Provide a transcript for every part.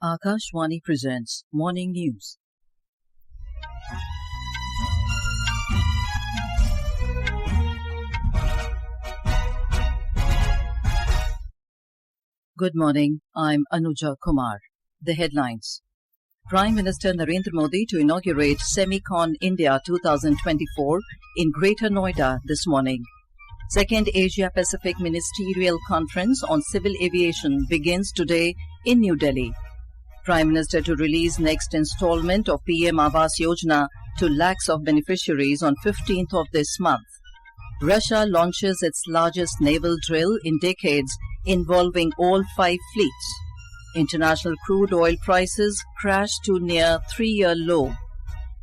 Akashvani presents Morning News. Good morning, I'm Anuja Kumar. The headlines. Prime Minister Narendra Modi to inaugurate SEMICON India 2024 in Greater Noida this morning. Second Asia-Pacific Ministerial Conference on Civil Aviation begins today in New Delhi. Prime Minister to release next installment of PM Awas Yojana to lakhs of beneficiaries on 15th of this month. Russia launches its largest naval drill in decades involving all 5 fleets. International crude oil prices crashed to near 3-year low.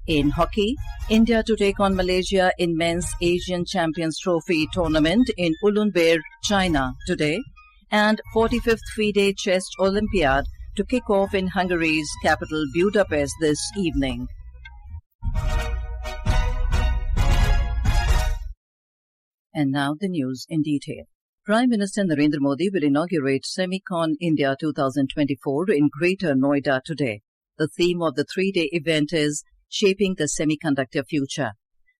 In hockey, India to take on Malaysia in men's Asian Champions Trophy tournament in Hulunbuir, China today, and 45th FIDE Chess Olympiad to kick off in Hungary's capital Budapest this evening. And now the news in detail. Prime Minister Narendra Modi will inaugurate SEMICON India 2024 in Greater Noida today. The theme of the 3-day event is Shaping the Semiconductor Future.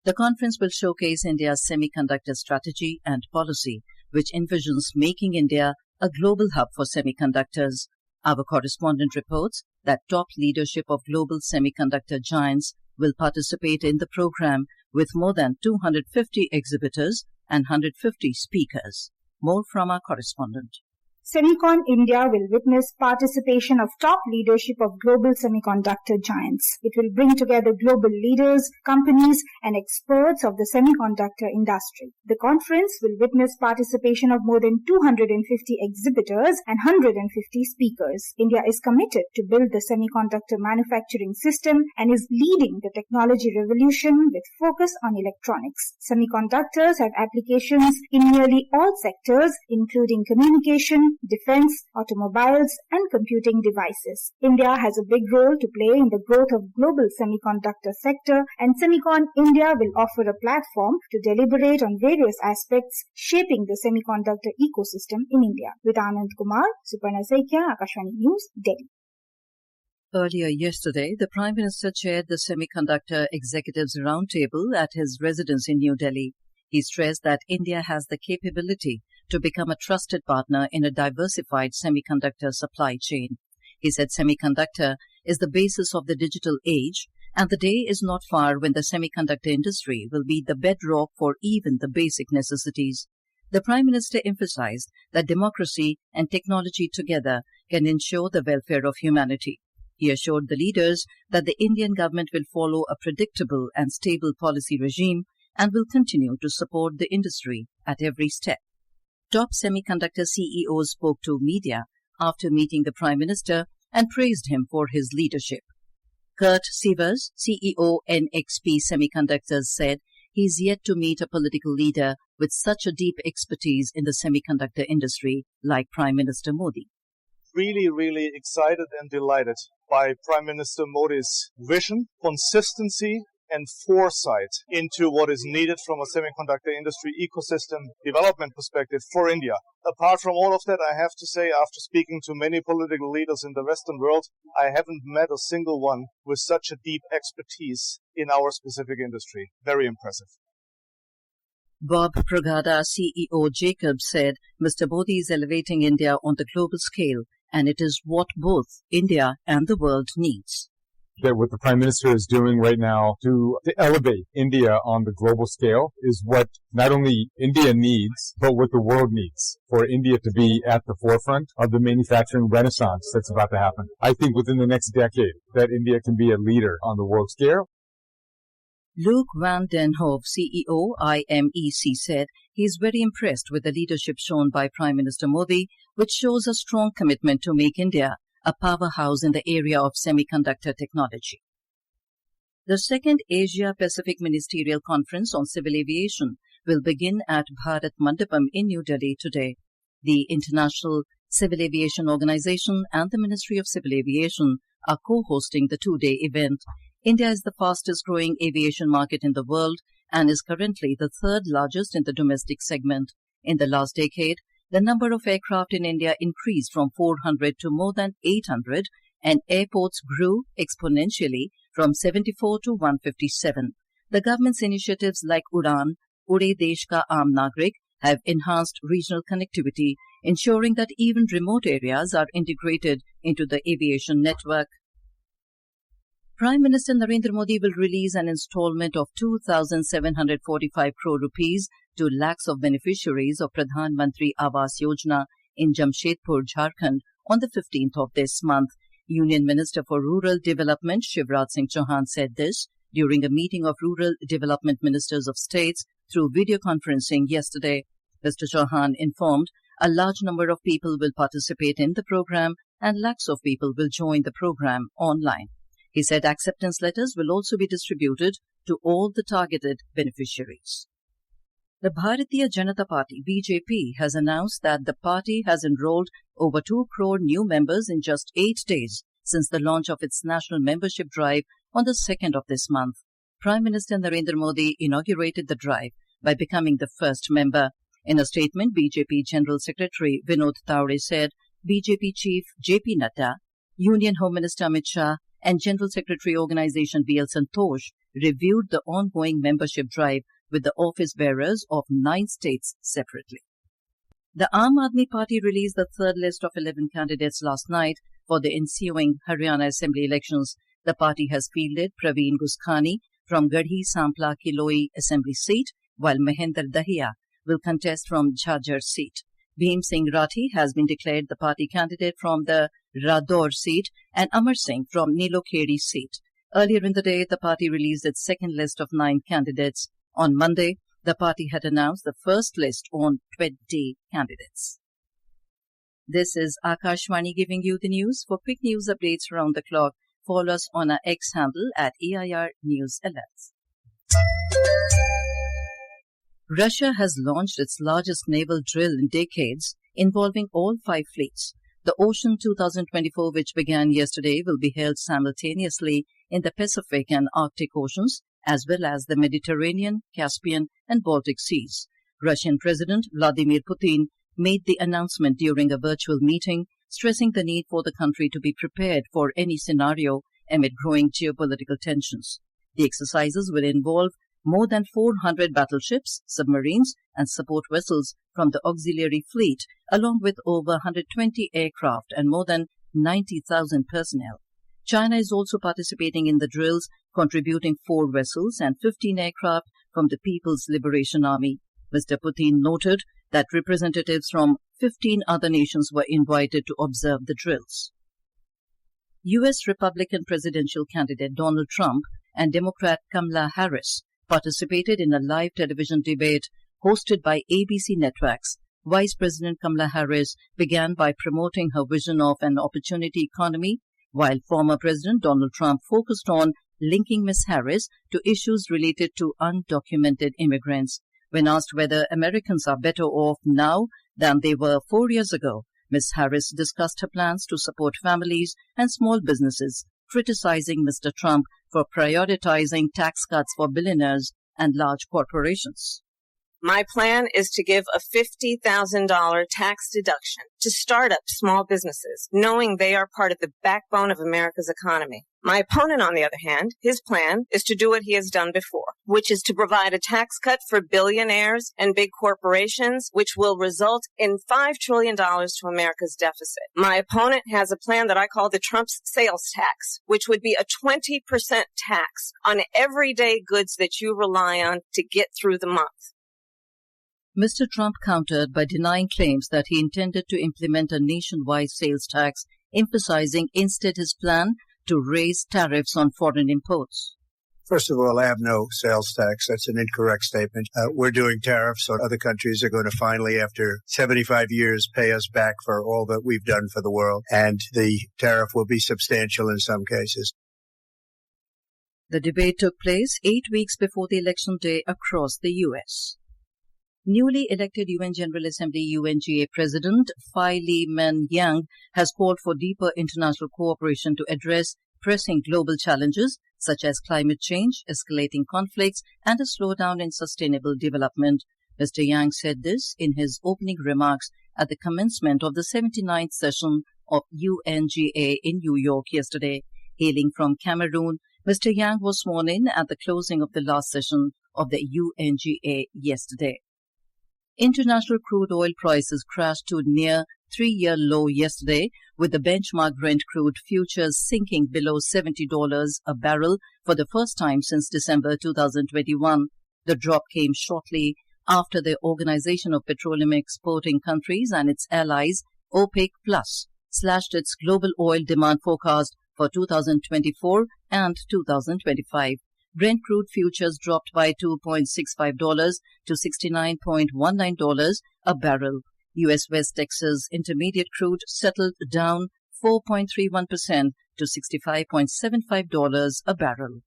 The conference will showcase India's semiconductor strategy and policy, which envisions making India a global hub for semiconductors. Our correspondent reports that top leadership of global semiconductor giants will participate in the program with more than 250 exhibitors and 150 speakers. More from our correspondent. SEMICON India will witness participation of top leadership of global semiconductor giants. It will bring together global leaders, companies, and experts of the semiconductor industry. The conference will witness participation of more than 250 exhibitors and 150 speakers. India is committed to build the semiconductor manufacturing system and is leading the technology revolution with focus on electronics. Semiconductors have applications in nearly all sectors, including communication, defense, automobiles, and computing devices. India has a big role to play in the growth of global semiconductor sector, and SEMICON India will offer a platform to deliberate on various aspects shaping the semiconductor ecosystem in India. With Anand Kumar, Suparna Saikia, Akashvani News, Delhi. Earlier yesterday, the Prime Minister chaired the Semiconductor Executives Roundtable at his residence in New Delhi. He stressed that India has the capability to become a trusted partner in a diversified semiconductor supply chain. He said semiconductor is the basis of the digital age, and the day is not far when the semiconductor industry will be the bedrock for even the basic necessities. The Prime Minister emphasized that democracy and technology together can ensure the welfare of humanity. He assured the leaders that the Indian government will follow a predictable and stable policy regime and will continue to support the industry at every step. Top semiconductor CEOs spoke to media after meeting the Prime Minister and praised him for his leadership. Kurt Sievers, CEO NXP Semiconductors, said he is yet to meet a political leader with such a deep expertise in the semiconductor industry like Prime Minister Modi. Really excited and delighted by Prime Minister Modi's vision, consistency, and foresight into what is needed from a semiconductor industry ecosystem development perspective for India. Apart from all of that, I have to say, after speaking to many political leaders in the Western world, I haven't met a single one with such a deep expertise in our specific industry. Very impressive. Bob Pragada, CEO Jacobs, said Mr. Modi is elevating India on the global scale, and it is what both India and the world needs. That what the Prime Minister is doing right now to elevate India on the global scale is what not only India needs, but what the world needs for India to be at the forefront of the manufacturing renaissance that's about to happen. I think within the next decade that India can be a leader on the world scale. Luc van den Hove, CEO IMEC, said he is very impressed with the leadership shown by Prime Minister Modi, which shows a strong commitment to make India a powerhouse in the area of semiconductor technology. The second Asia-Pacific Ministerial Conference on Civil Aviation will begin at Bharat Mandapam in New Delhi today. The International Civil Aviation Organization and the Ministry of Civil Aviation are co-hosting the 2-day event. India is the fastest-growing aviation market in the world and is currently the third largest in the domestic segment. In the last decade, the number of aircraft in India increased from 400 to more than 800, and airports grew exponentially from 74 to 157. The government's initiatives like Udan, Ude Desh Ka Aam Nagrik, have enhanced regional connectivity, ensuring that even remote areas are integrated into the aviation network. Prime Minister Narendra Modi will release an installment of 2,745 crore rupees to lakhs of beneficiaries of Pradhan Mantri Awas Yojana in Jamshedpur, Jharkhand on the 15th of this month. Union Minister for Rural Development Shivraj Singh Chauhan said this during a meeting of rural development ministers of states through video conferencing yesterday. Mr. Chauhan informed a large number of people will participate in the program and lakhs of people will join the program online. He said acceptance letters will also be distributed to all the targeted beneficiaries. The Bharatiya Janata Party, BJP, has announced that the party has enrolled over 2 crore new members in just 8 days since the launch of its national membership drive on the 2nd of this month. Prime Minister Narendra Modi inaugurated the drive by becoming the first member. In a statement, BJP General Secretary Vinod Tawade said BJP Chief JP Nadda, Union Home Minister Amit Shah, and General Secretary Organization BL Santosh reviewed the ongoing membership drive with the office bearers of 9 states separately. The Aam Aadmi Party released the third list of 11 candidates last night for the ensuing Haryana Assembly elections. The party has fielded Praveen Guskhani from Garhi Sampla Kiloi Assembly seat, while Mahendra Dahiya will contest from Jhajjar seat. Bhim Singh Rathi has been declared the party candidate from the Rador seat and Amar Singh from Nilokheri seat. Earlier in the day, the party released its second list of 9 candidates. On Monday, the party had announced the first list on 20 candidates. This is Akashvani giving you the news. For quick news updates around the clock, follow us on our X handle at AIR News Alerts. Russia has launched its largest naval drill in decades, involving all 5 fleets. The Ocean 2024, which began yesterday, will be held simultaneously in the Pacific and Arctic Oceans, as well as the Mediterranean, Caspian, and Baltic Seas. Russian President Vladimir Putin made the announcement during a virtual meeting, stressing the need for the country to be prepared for any scenario amid growing geopolitical tensions. The exercises will involve more than 400 battleships, submarines, and support vessels from the auxiliary fleet, along with over 120 aircraft and more than 90,000 personnel. China is also participating in the drills, contributing 4 vessels and 15 aircraft from the People's Liberation Army. Mr. Putin noted that representatives from 15 other nations were invited to observe the drills. U.S. Republican presidential candidate Donald Trump and Democrat Kamala Harris participated in a live television debate hosted by ABC Networks. Vice President Kamala Harris began by promoting her vision of an opportunity economy, while former President Donald Trump focused on linking Ms. Harris to issues related to undocumented immigrants. When asked whether Americans are better off now than they were 4 years ago, Ms. Harris discussed her plans to support families and small businesses, criticizing Mr. Trump for prioritizing tax cuts for billionaires and large corporations. My plan is to give a $50,000 tax deduction to startup small businesses, knowing they are part of the backbone of America's economy. My opponent, on the other hand, his plan is to do what he has done before, which is to provide a tax cut for billionaires and big corporations, which will result in $5 trillion to America's deficit. My opponent has a plan that I call the Trump's sales tax, which would be a 20% tax on everyday goods that you rely on to get through the month. Mr. Trump countered by denying claims that he intended to implement a nationwide sales tax, emphasizing instead his plan to raise tariffs on foreign imports. First of all, I have no sales tax. That's an incorrect statement. We're doing tariffs, so other countries are going to finally, after 75 years, pay us back for all that we've done for the world. And the tariff will be substantial in some cases. The debate took place 8 weeks before the election day across the U.S. Newly elected UN General Assembly UNGA President Phai Man Yang has called for deeper international cooperation to address pressing global challenges such as climate change, escalating conflicts, and a slowdown in sustainable development. Mr. Yang said this in his opening remarks at the commencement of the 79th session of UNGA in New York yesterday. Hailing from Cameroon, Mr. Yang was sworn in at the closing of the last session of the UNGA yesterday. International crude oil prices crashed to near three-year low yesterday, with the benchmark Brent crude futures sinking below $70 a barrel for the first time since December 2021. The drop came shortly after the Organization of Petroleum Exporting Countries and its allies, OPEC+, slashed its global oil demand forecast for 2024 and 2025. Brent crude futures dropped by $2.65 to $69.19 a barrel. U.S. West Texas Intermediate crude settled down 4.31% to $65.75 a barrel.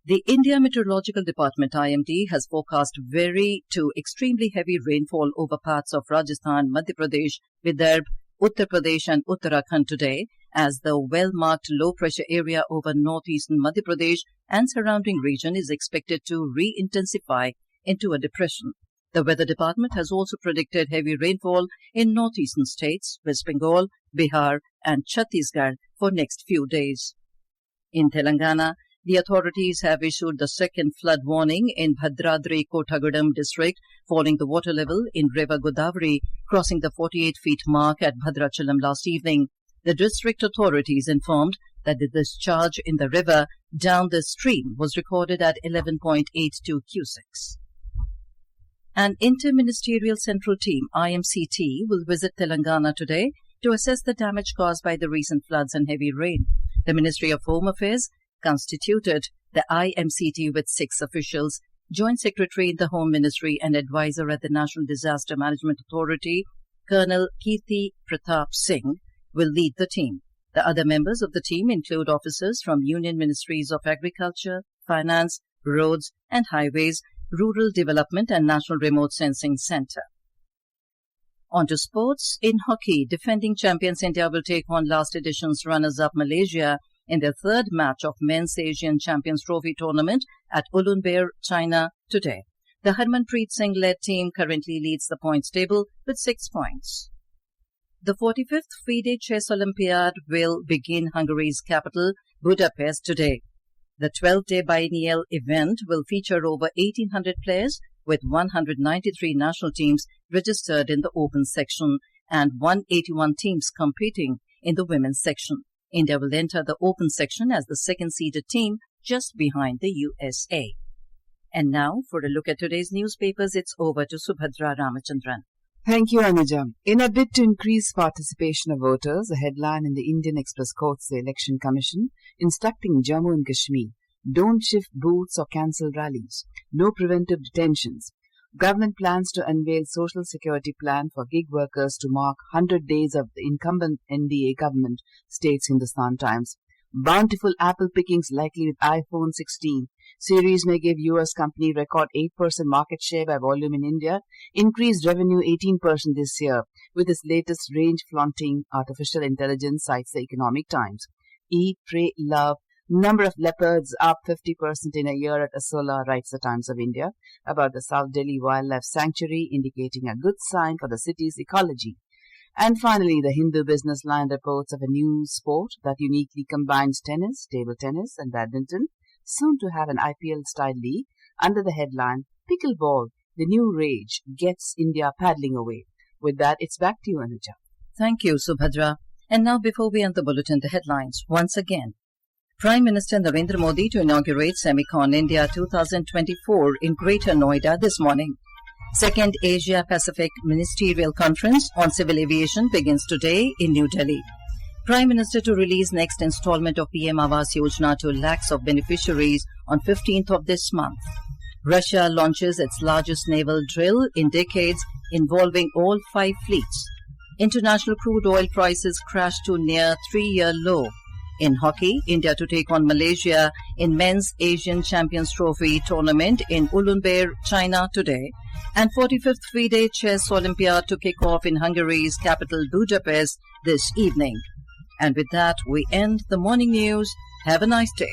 The India Meteorological Department IMD has forecast very to extremely heavy rainfall over parts of Rajasthan, Madhya Pradesh, Vidarbha, Uttar Pradesh and Uttarakhand today, as the well-marked low-pressure area over northeastern Madhya Pradesh and surrounding region is expected to re-intensify into a depression. The Weather Department has also predicted heavy rainfall in northeastern states, West Bengal, Bihar and Chhattisgarh for next few days. In Telangana, the authorities have issued the second flood warning in Bhadradri Kothagudem district following the water level in River Godavari crossing the 48-feet mark at Bhadrachalam last evening. The district authorities informed that the discharge in the river down the stream was recorded at 11.82 cusecs. An interministerial central team, IMCT, will visit Telangana today to assess the damage caused by the recent floods and heavy rain. The Ministry of Home Affairs constituted the IMCT with 6 officials. Joint Secretary in the Home Ministry and Advisor at the National Disaster Management Authority, Colonel Kirti Pratap Singh, will lead the team. The other members of the team include officers from Union Ministries of Agriculture, Finance, Roads and Highways, Rural Development and National Remote Sensing Centre. On to sports. In hockey, defending champions India will take on last edition's runners-up Malaysia in their third match of Men's Asian Champions Trophy tournament at Hulunbuir, China today. The Harmanpreet Singh-led team currently leads the points table with 6 points. The 45th FIDE Chess Olympiad will begin Hungary's capital, Budapest, today. The 12-day biennial event will feature over 1,800 players with 193 national teams registered in the open section and 181 teams competing in the women's section. India will enter the open section as the second-seeded team just behind the USA. And now, for a look at today's newspapers, it's over to Subhadra Ramachandran. Thank you, Anuja. In a bid to increase participation of voters, a headline in the Indian Express quotes the Election Commission instructing Jammu and Kashmir, don't shift booths or cancel rallies, no preventive detentions. Government plans to unveil social security plan for gig workers to mark 100 days of the incumbent NDA government, states Hindustan Times. Bountiful apple pickings likely with iPhone 16. Series may give US company record 8% market share by volume in India. Increased revenue 18% this year with its latest range flaunting artificial intelligence, cites the Economic Times. Eat, pray, love. Number of leopards up 50% in a year at Asola, writes the Times of India about the South Delhi Wildlife Sanctuary, indicating a good sign for the city's ecology. And finally, the Hindu Business Line reports of a new sport that uniquely combines tennis, table tennis and badminton, soon to have an IPL-style league, under the headline, Pickleball, the new rage, gets India paddling away. With that, it's back to you, Anuja. Thank you, Subhadra. And now, before we end the bulletin, the headlines once again. Prime Minister Narendra Modi to inaugurate SEMICON India 2024 in Greater Noida this morning. Second Asia-Pacific Ministerial Conference on Civil Aviation begins today in New Delhi. Prime Minister to release next installment of PM Awas Yojana to lakhs of beneficiaries on 15th of this month. Russia launches its largest naval drill in decades involving all 5 fleets. International crude oil prices crashed to near 3-year low. In hockey, India to take on Malaysia in Men's Asian Champions Trophy tournament in Hulunbuir, China today. And 45th FIDE Chess Olympiad to kick off in Hungary's capital Budapest this evening. And with that, we end the morning news. Have a nice day.